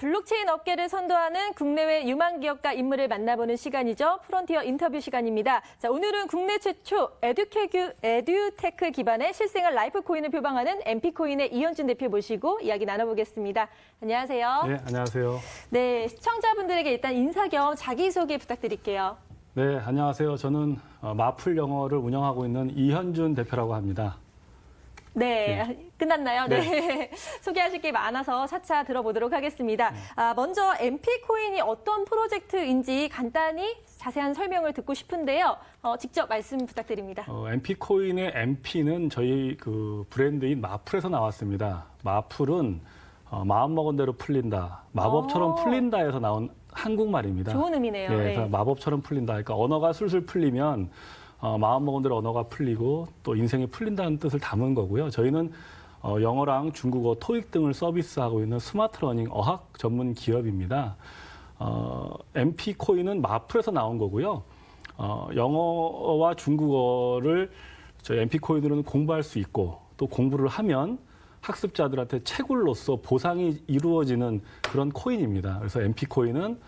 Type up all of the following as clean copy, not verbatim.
블록체인 업계를 선도하는 국내외 유망 기업가 인물을 만나보는 시간이죠. 프론티어 인터뷰 시간입니다. 자, 오늘은 국내 최초 에듀테크 기반의 실생활 라이프 코인을 표방하는 MP코인의 이현준 대표 모시고 이야기 나눠보겠습니다. 안녕하세요. 네, 안녕하세요. 네, 시청자분들에게 일단 인사 겸 자기소개 부탁드릴게요. 네, 안녕하세요. 저는 마플 영어를 운영하고 있는 이현준 대표라고 합니다. 네, 끝났나요? 네. 소개하실 게 많아서 차차 들어보도록 하겠습니다. 먼저 MP코인이 어떤 프로젝트인지 간단히 자세한 설명을 듣고 싶은데요. 직접 말씀 부탁드립니다. MP코인의 MP는 저희 그 브랜드인 마플에서 나왔습니다. 마플은 마음먹은 대로 풀린다, 마법처럼 풀린다에서 나온 한국말입니다. 좋은 의미네요. 네, 네. 그래서 마법처럼 풀린다. 그러니까 언어가 술술 풀리면 마음먹은 대로 언어가 풀리고 또 인생이 풀린다는 뜻을 담은 거고요. 저희는 영어랑 중국어, 토익 등을 서비스하고 있는 스마트 러닝 어학 전문 기업입니다. MP코인은 마플에서 나온 거고요. 영어와 중국어를 저희 MP코인으로는 공부할 수 있고 또 공부를 하면 학습자들한테 채굴로서 보상이 이루어지는 그런 코인입니다. 그래서 MP코인은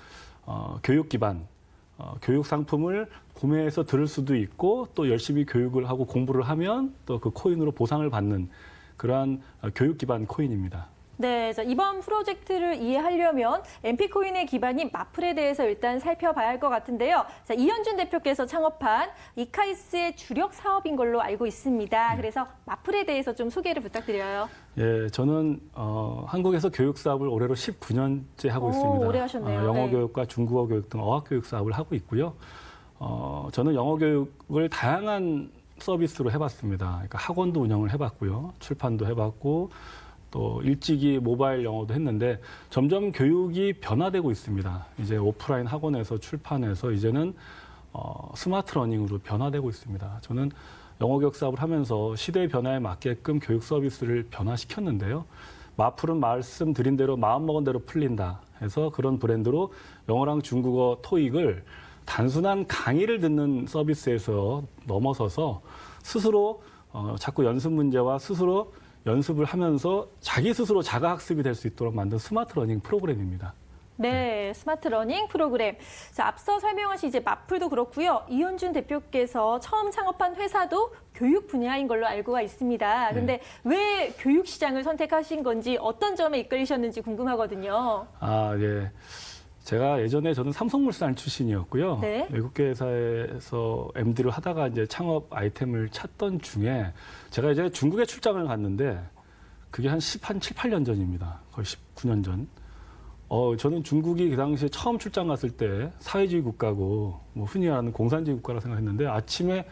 교육 기반, 교육 상품을 구매해서 들을 수도 있고 또 열심히 교육을 하고 공부를 하면 또 그 코인으로 보상을 받는 그러한 교육 기반 코인입니다. 네, 자, 이번 프로젝트를 이해하려면 MP코인의 기반인 마플에 대해서 일단 살펴봐야 할 것 같은데요. 자, 이현준 대표께서 창업한 이카이스의 주력 사업인 걸로 알고 있습니다. 그래서 마플에 대해서 좀 소개를 부탁드려요. 예, 저는 한국에서 교육 사업을 올해로 19년째 하고 있습니다. 오래 하셨네요. 영어 네. 교육과 중국어 교육 등 어학 교육 사업을 하고 있고요. 저는 영어 교육을 다양한 서비스로 해봤습니다. 그러니까 학원도 운영을 해봤고요, 출판도 해봤고, 또 일찍이 모바일 영어도 했는데 점점 교육이 변화되고 있습니다. 이제 오프라인 학원에서 출판해서 이제는 스마트 러닝으로 변화되고 있습니다. 저는 영어 교육 사업을 하면서 시대의 변화에 맞게끔 교육 서비스를 변화시켰는데요. 마플은 말씀드린 대로 마음먹은 대로 풀린다 해서 그런 브랜드로 영어랑 중국어 토익을 단순한 강의를 듣는 서비스에서 넘어서서 스스로 자꾸 연습 문제와 스스로 연습을 하면서 자기 스스로 자가학습이 될 수 있도록 만든 스마트 러닝 프로그램입니다. 네, 스마트 러닝 프로그램. 자, 앞서 설명하신 이제 마플도 그렇고요. 이현준 대표께서 처음 창업한 회사도 교육 분야인 걸로 알고 있습니다. 근데 왜 교육 시장을 선택하신 건지 어떤 점에 이끌리셨는지 궁금하거든요. 아, 예. 제가 예전에 저는 삼성물산 출신이었고요. 네. 외국계 회사에서 MD를 하다가 이제 창업 아이템을 찾던 중에 제가 이제 중국에 출장을 갔는데 그게 한 7, 8년 전입니다. 거의 19년 전. 저는 중국이 그 당시에 처음 출장 갔을 때 사회주의 국가고 뭐 흔히 말하는 공산주의 국가라 생각했는데 아침에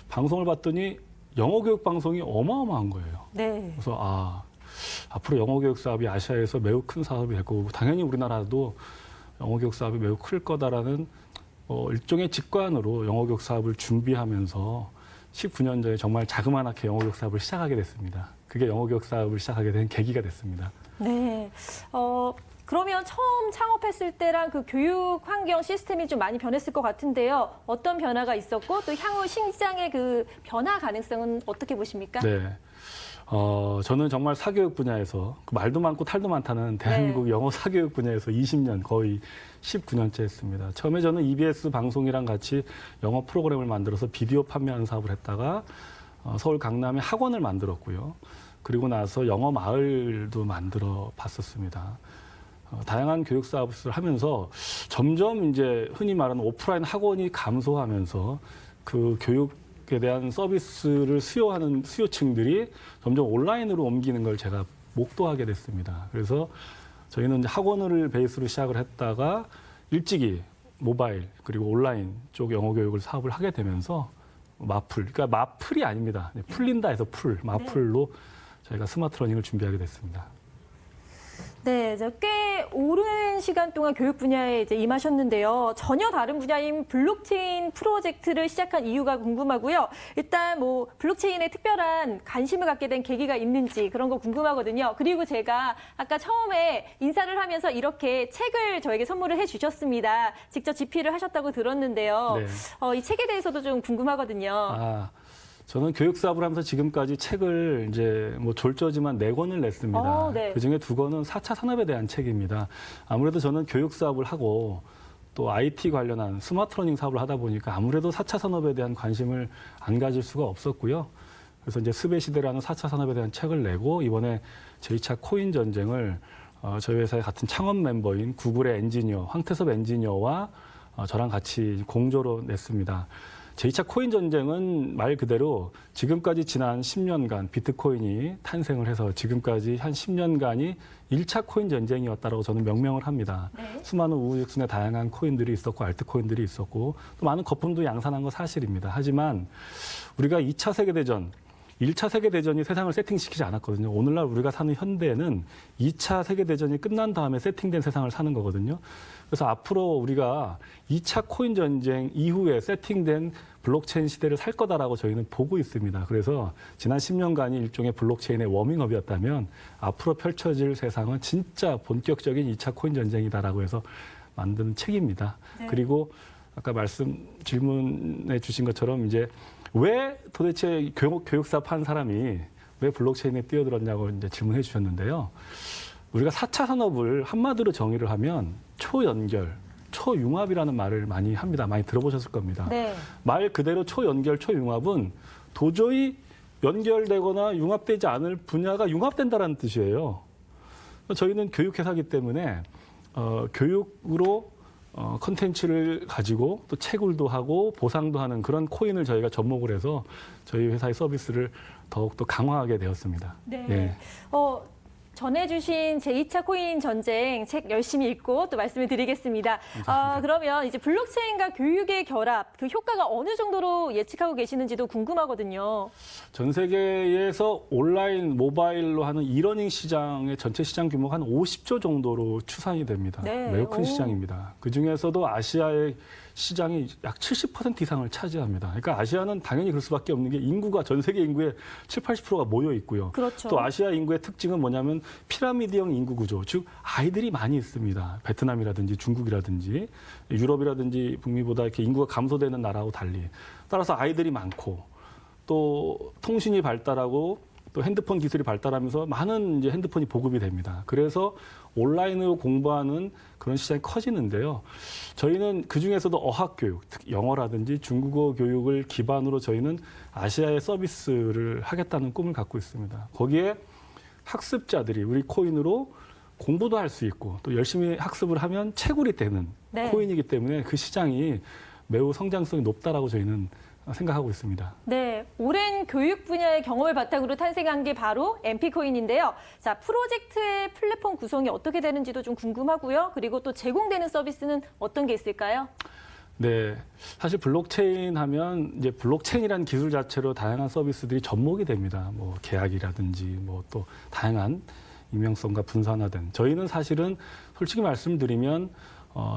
방송을 봤더니 영어 교육 방송이 어마어마한 거예요. 네. 그래서 앞으로 영어 교육 사업이 아시아에서 매우 큰 사업이 될 거고 당연히 우리나라도 영어 교육 사업이 매우 클 거다라는 일종의 직관으로 영어 교육 사업을 준비하면서 19년 전에 정말 자그마하게 영어 교육 사업을 시작하게 됐습니다. 그게 영어 교육 사업을 시작하게 된 계기가 됐습니다. 네. 그러면 처음 창업했을 때랑 그 교육 환경 시스템이 좀 많이 변했을 것 같은데요. 어떤 변화가 있었고 또 향후 시장의 그 변화 가능성은 어떻게 보십니까? 네. 저는 정말 사교육 분야에서 말도 많고 탈도 많다는 대한민국 영어 사교육 분야에서 20년, 거의 19년째 했습니다. 처음에 저는 EBS 방송이랑 같이 영어 프로그램을 만들어서 비디오 판매하는 사업을 했다가 서울 강남에 학원을 만들었고요. 그리고 나서 영어 마을도 만들어 봤었습니다. 다양한 교육 사업을 하면서 점점 이제 흔히 말하는 오프라인 학원이 감소하면서 그 교육에 대한 서비스를 수요하는 수요층들이 점점 온라인으로 옮기는 걸 제가 목도하게 됐습니다. 그래서 저희는 이제 학원을 베이스로 시작을 했다가 일찍이 모바일 그리고 온라인 쪽 영어 교육을 사업을 하게 되면서 마플, 그러니까 마플이 아닙니다. 풀린다 해서 마플로 저희가 스마트 러닝을 준비하게 됐습니다. 네, 꽤 오랜 시간 동안 교육 분야에 이제 임하셨는데요. 전혀 다른 분야인 블록체인 프로젝트를 시작한 이유가 궁금하고요. 일단 뭐 블록체인에 특별한 관심을 갖게 된 계기가 있는지 그런 거 궁금하거든요. 그리고 제가 아까 처음에 인사를 하면서 이렇게 책을 저에게 선물을 해주셨습니다. 직접 집필을 하셨다고 들었는데요. 네. 이 책에 대해서도 좀 궁금하거든요. 저는 교육 사업을 하면서 지금까지 책을 이제 뭐 졸저지만 4권을 냈습니다. 네. 그중에 2권은 4차 산업에 대한 책입니다. 아무래도 저는 교육 사업을 하고 또 IT 관련한 스마트 러닝 사업을 하다 보니까 아무래도 4차 산업에 대한 관심을 안 가질 수가 없었고요. 그래서 이제 습의 시대라는 4차 산업에 대한 책을 내고 이번에 제2차 코인 전쟁을 저희 회사의 같은 창업 멤버인 구글의 엔지니어, 황태섭 엔지니어와 저랑 같이 공조로 냈습니다. 제2차 코인 전쟁은 말 그대로 지금까지 지난 10년간 비트코인이 탄생을 해서 지금까지 한 10년간이 1차 코인 전쟁이었다고 저는 명명을 합니다. 네. 수많은 우후죽순의 다양한 코인들이 있었고 알트코인들이 있었고 또 많은 거품도 양산한 건 사실입니다. 하지만 우리가 2차 세계대전 1차 세계대전이 세상을 세팅시키지 않았거든요. 오늘날 우리가 사는 현대에는 2차 세계대전이 끝난 다음에 세팅된 세상을 사는 거거든요. 그래서 앞으로 우리가 2차 코인 전쟁 이후에 세팅된 블록체인 시대를 살 거다라고 저희는 보고 있습니다. 그래서 지난 10년간이 일종의 블록체인의 워밍업이었다면 앞으로 펼쳐질 세상은 진짜 본격적인 2차 코인 전쟁이다라고 해서 만든 책입니다. 네. 그리고 아까 질문해 주신 것처럼 이제 왜 도대체 교육사업 한 사람이 왜 블록체인에 뛰어들었냐고 이제 질문해 주셨는데요. 우리가 4차 산업을 한마디로 정의를 하면 초연결, 초융합이라는 말을 많이 합니다. 많이 들어보셨을 겁니다. 네. 말 그대로 초연결, 초융합은 도저히 연결되거나 융합되지 않을 분야가 융합된다는 뜻이에요. 저희는 교육회사이기 때문에 교육으로 컨텐츠를 가지고 또 채굴도 하고 보상도 하는 그런 코인을 저희가 접목을 해서 저희 회사의 서비스를 더욱더 강화하게 되었습니다. 네. 예. 전해주신 제2차 코인 전쟁 책 열심히 읽고 또 말씀을 드리겠습니다. 그러면 이제 블록체인과 교육의 결합, 그 효과가 어느 정도로 예측하고 계시는지도 궁금하거든요. 전 세계에서 온라인 모바일로 하는 이러닝 시장의 전체 시장 규모가 한 50조 정도로 추산이 됩니다. 네. 매우 큰 오. 시장입니다. 그중에서도 아시아의 시장이 약 70% 이상을 차지합니다. 그러니까 아시아는 당연히 그럴 수밖에 없는 게 인구가 전 세계 인구의 7, 80%가 모여 있고요. 그렇죠. 또 아시아 인구의 특징은 뭐냐면 피라미드형 인구 구조, 즉 아이들이 많이 있습니다. 베트남이라든지 중국이라든지 유럽이라든지 북미보다 이렇게 인구가 감소되는 나라하고 달리 따라서 아이들이 많고 또 통신이 발달하고 또 핸드폰 기술이 발달하면서 많은 이제 핸드폰이 보급이 됩니다. 그래서 온라인으로 공부하는 그런 시장이 커지는데요. 저희는 그중에서도 어학교육, 특히 영어라든지 중국어 교육을 기반으로 저희는 아시아의 서비스를 하겠다는 꿈을 갖고 있습니다. 거기에 학습자들이 우리 코인으로 공부도 할 수 있고 또 열심히 학습을 하면 채굴이 되는 네. 코인이기 때문에 그 시장이 매우 성장성이 높다라고 저희는 생각하고 있습니다. 네, 오랜 교육 분야의 경험을 바탕으로 탄생한 게 바로 MP코인인데요. 자, 프로젝트의 플랫폼 구성이 어떻게 되는지도 좀 궁금하고요. 그리고 또 제공되는 서비스는 어떤 게 있을까요? 네, 사실 블록체인 하면 이제 블록체인이라는 기술 자체로 다양한 서비스들이 접목이 됩니다. 뭐 계약이라든지 뭐 또 다양한 익명성과 분산화된. 저희는 사실은 솔직히 말씀드리면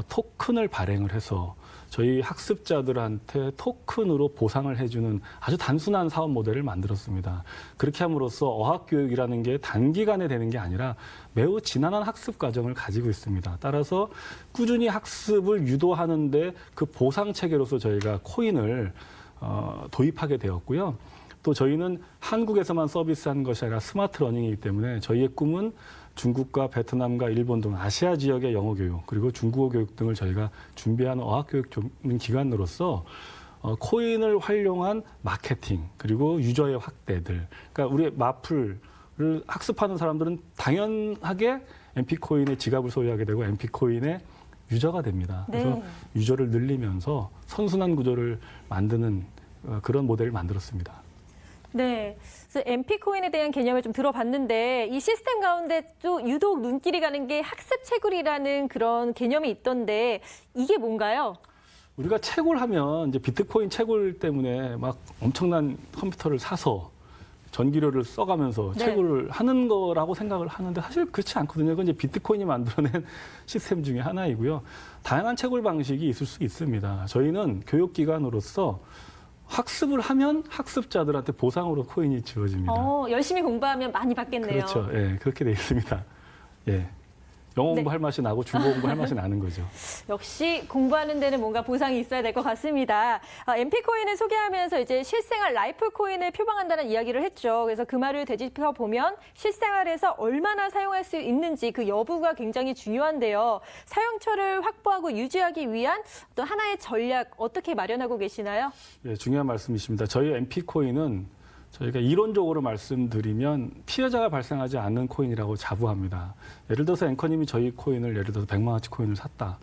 토큰을 발행을 해서 저희 학습자들한테 토큰으로 보상을 해주는 아주 단순한 사업 모델을 만들었습니다. 그렇게 함으로써 어학교육이라는 게 단기간에 되는 게 아니라 매우 지난한 학습 과정을 가지고 있습니다. 따라서 꾸준히 학습을 유도하는데 그 보상 체계로서 저희가 코인을 도입하게 되었고요. 또 저희는 한국에서만 서비스하는 것이 아니라 스마트 러닝이기 때문에 저희의 꿈은 중국과 베트남과 일본 등 아시아 지역의 영어 교육 그리고 중국어 교육 등을 저희가 준비하는 어학교육 전문 기관으로서 코인을 활용한 마케팅 그리고 유저의 확대들. 그러니까 우리 마플을 학습하는 사람들은 당연하게 MP코인의 지갑을 소유하게 되고 MP코인의 유저가 됩니다. 그래서 네. 유저를 늘리면서 선순환 구조를 만드는 그런 모델을 만들었습니다. 네, 그래서 MP코인에 대한 개념을 좀 들어봤는데 이 시스템 가운데 또 유독 눈길이 가는 게 학습 채굴이라는 그런 개념이 있던데 이게 뭔가요? 우리가 채굴하면 이제 비트코인 채굴 때문에 막 엄청난 컴퓨터를 사서 전기료를 써가면서 네. 채굴을 하는 거라고 생각을 하는데 사실 그렇지 않거든요. 그건 이제 비트코인이 만들어낸 시스템 중에 하나이고요. 다양한 채굴 방식이 있을 수 있습니다. 저희는 교육기관으로서 학습을 하면 학습자들한테 보상으로 코인이 지워집니다. 열심히 공부하면 많이 받겠네요. 그렇죠. 예, 그렇게 돼 있습니다. 예. 영어 네. 공부할 맛이 나고 중국어 공부할 맛이 나는 거죠. 역시 공부하는 데는 뭔가 보상이 있어야 될 것 같습니다. MP코인을 소개하면서 이제 실생활 라이프 코인을 표방한다는 이야기를 했죠. 그래서 그 말을 되짚어 보면 실생활에서 얼마나 사용할 수 있는지 그 여부가 굉장히 중요한데요. 사용처를 확보하고 유지하기 위한 어떤 하나의 전략 어떻게 마련하고 계시나요? 예, 중요한 말씀이십니다. 저희 MP코인은 저희가 이론적으로 말씀드리면 피해자가 발생하지 않는 코인이라고 자부합니다. 예를 들어서 앵커님이 저희 코인을 예를 들어서 100만 원치 코인을 샀다.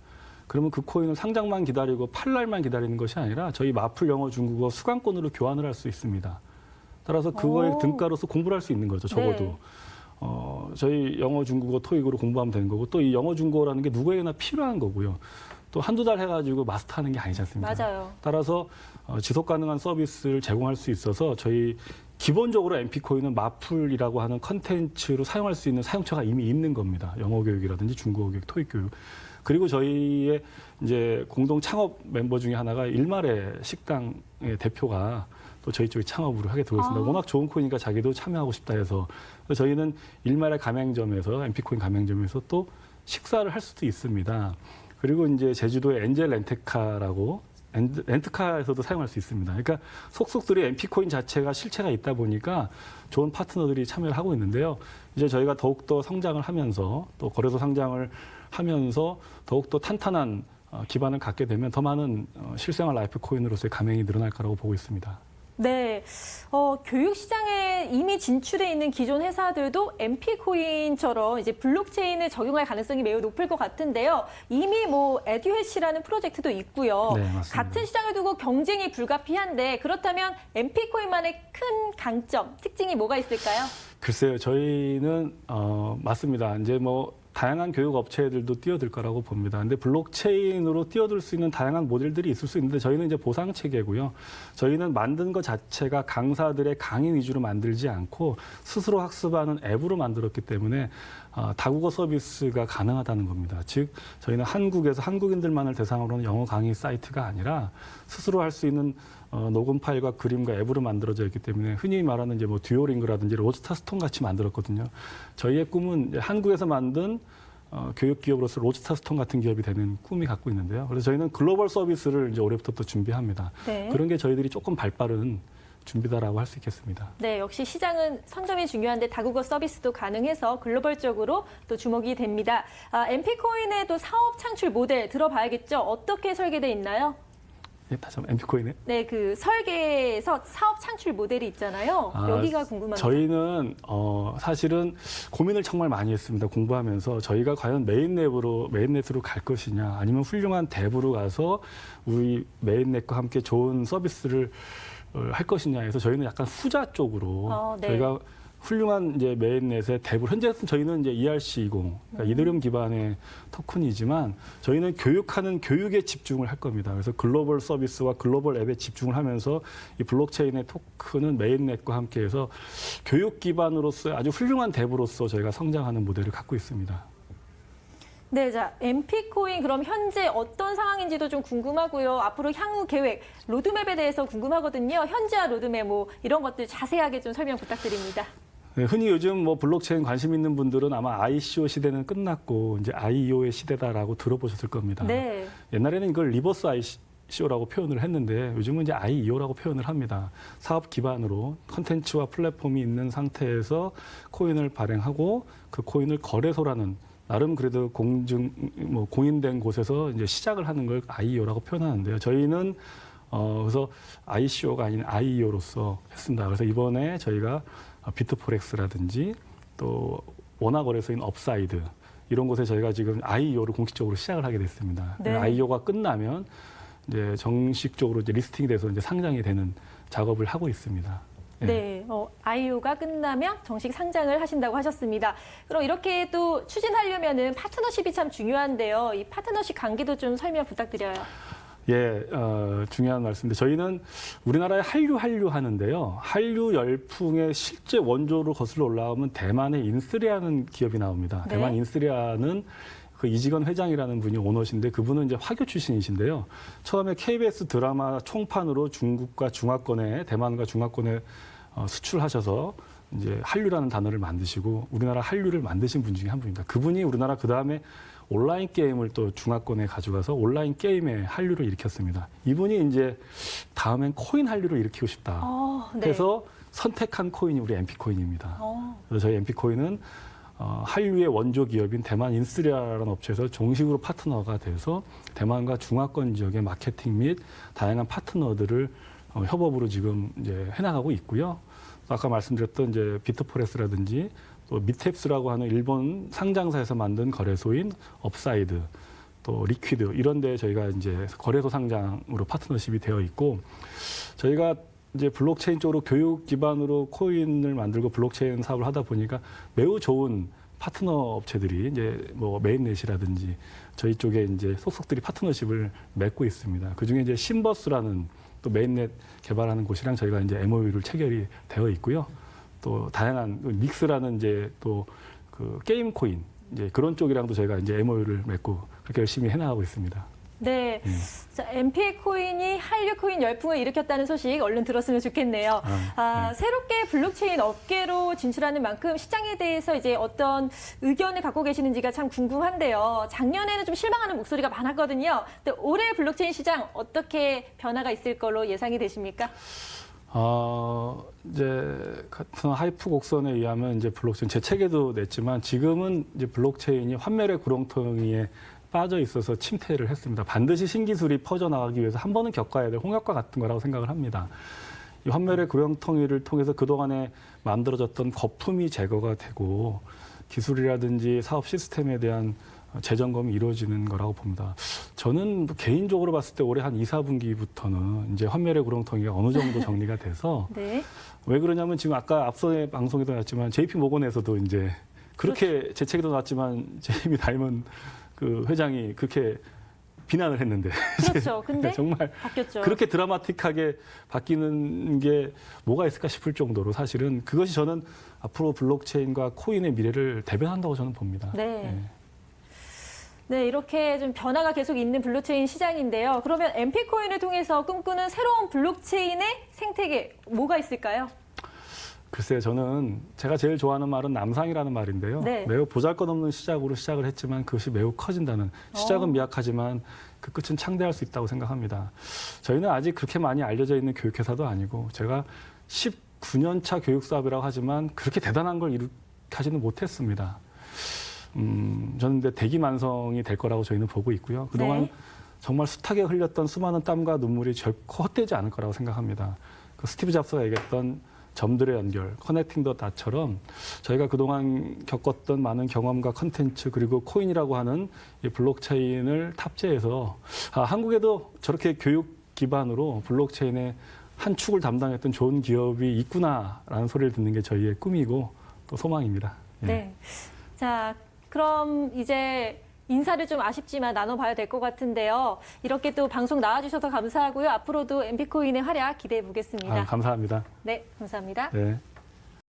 그러면 그 코인을 상장만 기다리고 팔 날만 기다리는 것이 아니라 저희 마플 영어 중국어 수강권으로 교환을 할 수 있습니다. 따라서 그거의 등가로서 공부를 할 수 있는 거죠. 적어도. 네. 저희 영어 중국어 토익으로 공부하면 되는 거고 또 이 영어 중국어라는 게 누구에게나 필요한 거고요. 또 한두 달 해가지고 마스터하는 게 아니지 않습니까? 맞아요. 따라서 지속 가능한 서비스를 제공할 수 있어서 저희 기본적으로 MP코인은 마플이라고 하는 컨텐츠로 사용할 수 있는 사용처가 이미 있는 겁니다. 영어 교육이라든지 중국어 교육, 토익 교육. 그리고 저희의 이제 공동 창업 멤버 중에 하나가 일말의 식당의 대표가 또 저희 쪽에 창업으로 하게 되고 있습니다. 워낙 좋은 코인이니까 자기도 참여하고 싶다 해서 그래서 저희는 일말의 가맹점에서 MP코인 가맹점에서 또 식사를 할 수도 있습니다. 그리고 이제 제주도의 엔젤 렌트카라고 렌트카에서도 사용할 수 있습니다. 그러니까 속속들이 MP코인 자체가 실체가 있다 보니까 좋은 파트너들이 참여를 하고 있는데요. 이제 저희가 더욱더 성장을 하면서 또 거래소 상장을 하면서 더욱더 탄탄한 기반을 갖게 되면 더 많은 실생활 라이프 코인으로서의 가맹이 늘어날 거라고 보고 있습니다. 네, 교육 시장에 이미 진출해 있는 기존 회사들도 MP코인처럼 이제 블록체인을 적용할 가능성이 매우 높을 것 같은데요. 이미 뭐 에듀해시라는 프로젝트도 있고요. 네, 맞습니다. 같은 시장을 두고 경쟁이 불가피한데 그렇다면 MP코인만의 큰 강점, 특징이 뭐가 있을까요? 글쎄요, 저희는 맞습니다. 이제 뭐 다양한 교육 업체들도 뛰어들 거라고 봅니다. 근데 블록체인으로 뛰어들 수 있는 다양한 모델들이 있을 수 있는데 저희는 이제 보상 체계고요. 저희는 만든 것 자체가 강사들의 강의 위주로 만들지 않고 스스로 학습하는 앱으로 만들었기 때문에 다국어 서비스가 가능하다는 겁니다. 즉 저희는 한국에서 한국인들만을 대상으로 하는 영어 강의 사이트가 아니라 스스로 할 수 있는 녹음 파일과 그림과 앱으로 만들어져 있기 때문에 흔히 말하는 이제 뭐 듀오링그라든지 로스터 스톤 같이 만들었거든요. 저희의 꿈은 이제 한국에서 만든 교육 기업으로서 로스터 스톤 같은 기업이 되는 꿈이 갖고 있는데요. 그래서 저희는 글로벌 서비스를 이제 올해부터 또 준비합니다. 네. 그런 게 저희들이 조금 발빠른 준비다라고 할 수 있겠습니다. 네, 역시 시장은 선점이 중요한데 다국어 서비스도 가능해서 글로벌적으로 또 주목이 됩니다. MP코인의 또 사업 창출 모델 들어봐야겠죠? 어떻게 설계돼 있나요? 예, 다시 한번 MP코인에? 네, 그 설계에서 사업 창출 모델이 있잖아요. 여기가 궁금합니다. 저희는 사실은 고민을 정말 많이 했습니다. 공부하면서 저희가 과연 메인넷으로 갈 것이냐, 아니면 훌륭한 랩으로 가서 우리 메인넷과 함께 좋은 서비스를 할 것이냐 해서 저희는 약간 후자 쪽으로 네. 저희가 훌륭한 이제 메인넷의 랩을 현재 저희는 이제 ERC20 그러니까 이더리움 기반의 토큰이지만 저희는 교육하는 교육에 집중을 할 겁니다. 그래서 글로벌 서비스와 글로벌 앱에 집중을 하면서 이 블록체인의 토큰은 메인넷과 함께해서 교육 기반으로서 아주 훌륭한 랩으로서 저희가 성장하는 모델을 갖고 있습니다. 네, 자, MP코인 그럼 현재 어떤 상황인지도 좀 궁금하고요. 앞으로 향후 계획, 로드맵에 대해서 궁금하거든요. 현재와 로드맵 뭐 이런 것들 자세하게 좀 설명 부탁드립니다. 네, 흔히 요즘 뭐 블록체인 관심 있는 분들은 아마 ICO 시대는 끝났고 이제 IEO의 시대다라고 들어보셨을 겁니다. 네. 옛날에는 이걸 리버스 ICO라고 표현을 했는데 요즘은 이제 IEO라고 표현을 합니다. 사업 기반으로 컨텐츠와 플랫폼이 있는 상태에서 코인을 발행하고 그 코인을 거래소라는 나름 그래도 공인된 곳에서 이제 시작을 하는 걸 IEO라고 표현하는데요. 저희는 그래서 ICO가 아닌 IEO로서 했습니다. 그래서 이번에 저희가 비트포렉스라든지 또 원화 거래소인 업사이드 이런 곳에 저희가 지금 IEO를 공식적으로 시작을 하게 됐습니다. 네. IEO가 끝나면 이제 정식적으로 이제 리스팅이 돼서 이제 상장이 되는 작업을 하고 있습니다. 네, IEO가 끝나면 정식 상장을 하신다고 하셨습니다. 그럼 이렇게 또 추진하려면은 파트너십이 참 중요한데요. 이 파트너십 관계도 좀 설명 부탁드려요. 예, 중요한 말씀인데 저희는 우리나라에 한류 하는데요. 한류 열풍의 실제 원조로 거슬러 올라오면 대만의 인쓰리아는 기업이 나옵니다. 네. 대만 인쓰리아는 그 이지건 회장이라는 분이 오너신데 그분은 이제 화교 출신이신데요. 처음에 KBS 드라마 총판으로 중국과 중화권에 대만과 중화권에 수출하셔서 이제 한류라는 단어를 만드시고 우리나라 한류를 만드신 분 중에 한 분입니다. 그분이 우리나라 그 다음에 온라인 게임을 또 중화권에 가져가서 온라인 게임의 한류를 일으켰습니다. 이분이 이제 다음엔 코인 한류를 일으키고 싶다. 네. 해서 선택한 코인이 우리 MP 코인입니다. 그래서 저희 MP 코인은 한류의 원조 기업인 대만 인스리아라는 업체에서 정식으로 파트너가 돼서 대만과 중화권 지역의 마케팅 및 다양한 파트너들을 협업으로 지금 이제 해나가고 있고요. 아까 말씀드렸던 이제 비트포레스라든지 또 미탭스라고 하는 일본 상장사에서 만든 거래소인 업사이드, 또 리퀴드 이런 데 저희가 이제 거래소 상장으로 파트너십이 되어 있고 저희가 이제 블록체인 쪽으로 교육 기반으로 코인을 만들고 블록체인 사업을 하다 보니까 매우 좋은 파트너 업체들이 이제 뭐 메인넷이라든지 저희 쪽에 이제 속속들이 파트너십을 맺고 있습니다. 그 중에 이제 신버스라는 또 메인넷 개발하는 곳이랑 저희가 이제 MOU를 체결이 되어 있고요. 또 다양한 믹스라는 이제 또 그 게임 코인 이제 그런 쪽이랑도 저희가 이제 MOU를 맺고 그렇게 열심히 해나가고 있습니다. 네. 자, MP 코인이 한류 코인 열풍을 일으켰다는 소식 얼른 들었으면 좋겠네요. 네. 새롭게 블록체인 업계로 진출하는 만큼 시장에 대해서 이제 어떤 의견을 갖고 계시는지가 참 궁금한데요. 작년에는 좀 실망하는 목소리가 많았거든요. 근데 올해 블록체인 시장 어떻게 변화가 있을 걸로 예상이 되십니까? 이제 같은 하이프 곡선에 의하면 이제 블록체인 제 책에도 냈지만 지금은 이제 블록체인이 환멸의 구렁텅이에 빠져 있어서 침체를 했습니다. 반드시 신기술이 퍼져나가기 위해서 한 번은 겪어야 될 홍역과 같은 거라고 생각을 합니다. 이 환멸의 구렁텅이를 통해서 그동안에 만들어졌던 거품이 제거가 되고 기술이라든지 사업 시스템에 대한 재점검이 이루어지는 거라고 봅니다. 저는 개인적으로 봤을 때 올해 한 2, 4분기부터는 이제 환멸의 구렁텅이가 어느 정도 정리가 돼서 네. 왜 그러냐면 지금 아까 앞서의 방송에도 나왔지만 JP 모건에서도 이제 그렇게 제 책에도 나왔지만 JP 다이먼 그 회장이 그렇게 비난을 했는데 그렇죠. 근데 정말 바뀌었죠. 그렇게 드라마틱하게 바뀌는 게 뭐가 있을까 싶을 정도로 사실은 그것이 저는 앞으로 블록체인과 코인의 미래를 대변한다고 저는 봅니다. 네. 네, 이렇게 좀 변화가 계속 있는 블록체인 시장인데요. 그러면 MP코인을 통해서 꿈꾸는 새로운 블록체인의 생태계 뭐가 있을까요? 글쎄요, 저는 제가 제일 좋아하는 말은 남상이라는 말인데요. 네. 매우 보잘것없는 시작으로 시작을 했지만 그것이 매우 커진다는 시작은 미약하지만 그 끝은 창대할 수 있다고 생각합니다. 저희는 아직 그렇게 많이 알려져 있는 교육회사도 아니고 제가 19년 차 교육사업이라고 하지만 그렇게 대단한 걸 이룩하지는 못했습니다. 저는 근데 대기만성이 될 거라고 저희는 보고 있고요. 그동안 네. 정말 숱하게 흘렸던 수많은 땀과 눈물이 결코 헛되지 않을 거라고 생각합니다. 그 스티브 잡스가 얘기했던 점들의 연결, 커넥팅 더 닷처럼 저희가 그동안 겪었던 많은 경험과 컨텐츠 그리고 코인이라고 하는 이 블록체인을 탑재해서 한국에도 저렇게 교육 기반으로 블록체인의 한 축을 담당했던 좋은 기업이 있구나라는 소리를 듣는 게 저희의 꿈이고 또 소망입니다. 예. 네. 자, 그럼 이제 인사를 좀 아쉽지만 나눠봐야 될 것 같은데요. 이렇게 또 방송 나와주셔서 감사하고요. 앞으로도 MP코인의 활약 기대해 보겠습니다. 감사합니다. 네, 감사합니다. 네.